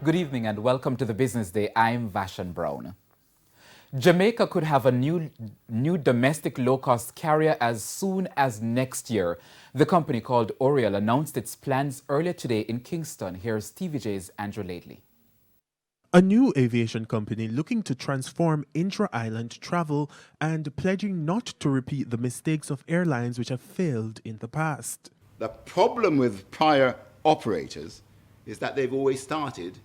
Good evening and welcome to the Business Day. I'm Vashan Brown. Jamaica could have a new domestic low-cost carrier as soon as next year. The company called Oriole announced its plans earlier today in Kingston. Here's TVJ's Andrew Lately. A new aviation company looking to transform intra-island travel and pledging not to repeat the mistakes of airlines which have failed in the past. The problem with prior operators is that they've always started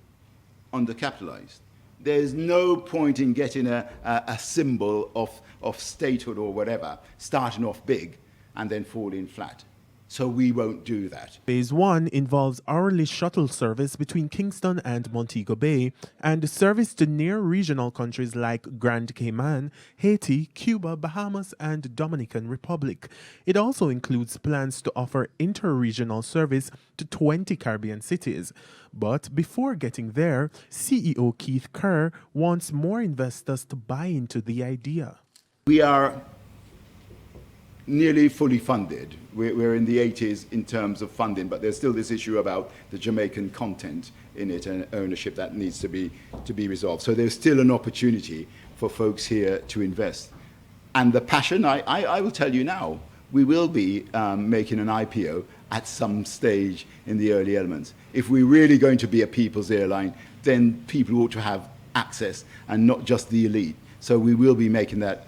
undercapitalized. There's no point in getting a symbol of statehood or whatever, starting off big and then falling flat. So we won't do that. Phase 1 involves hourly shuttle service between Kingston and Montego Bay and service to near regional countries like Grand Cayman, Haiti, Cuba, Bahamas, and Dominican Republic. It also includes plans to offer inter-regional service to 20 Caribbean cities. But before getting there, CEO Keith Kerr wants more investors to buy into the idea. We are nearly fully funded. We're in the 80s in terms of funding, but there's still this issue about the Jamaican content in it and ownership that needs to be resolved. So there's still an opportunity for folks here to invest. And the passion, I will tell you now, we will be making an IPO at some stage in the early elements. If we're really going to be a people's airline, then people ought to have access and not just the elite. So we will be making that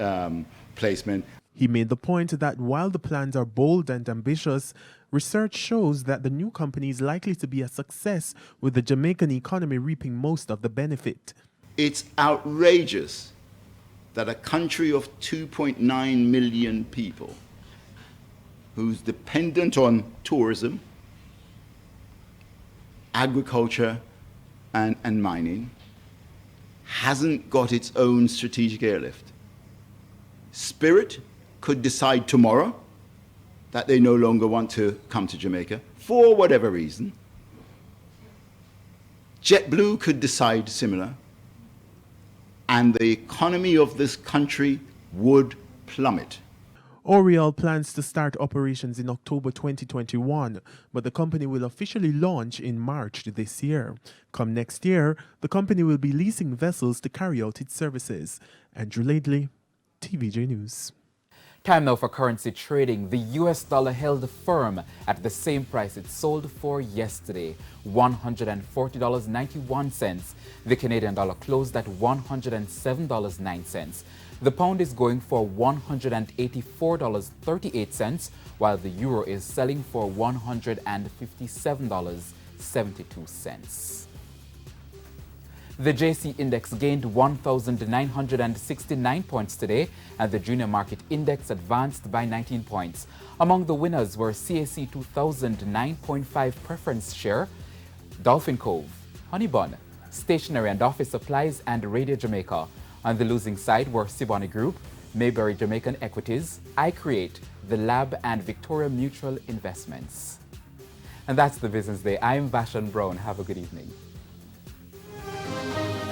placement. He made the point that while the plans are bold and ambitious, research shows that the new company is likely to be a success, with the Jamaican economy reaping most of the benefit. It's outrageous that a country of 2.9 million people who's dependent on tourism, agriculture, and mining hasn't got its own strategic airlift. Spirit could decide tomorrow that they no longer want to come to Jamaica for whatever reason. JetBlue could decide similar, and the economy of this country would plummet. Oriole plans to start operations in October 2021, but the company will officially launch in March this year. Come next year, the company will be leasing vessels to carry out its services. Andrew Lately, TVJ News. Time now for currency trading. The US dollar held firm at the same price it sold for yesterday, $140.91. The Canadian dollar closed at $107.09. The pound is going for $184.38, while the euro is selling for $157.72. The JC Index gained 1,969 points today, and the Junior Market Index advanced by 19 points. Among the winners were CAC 2000 9.5 preference share, Dolphin Cove, Honey Bun, Stationery and Office Supplies, and Radio Jamaica. On the losing side were Siboney Group, Mayberry Jamaican Equities, iCreate, The Lab, and Victoria Mutual Investments. And that's the Business Day. I'm Vashan Brown. Have a good evening.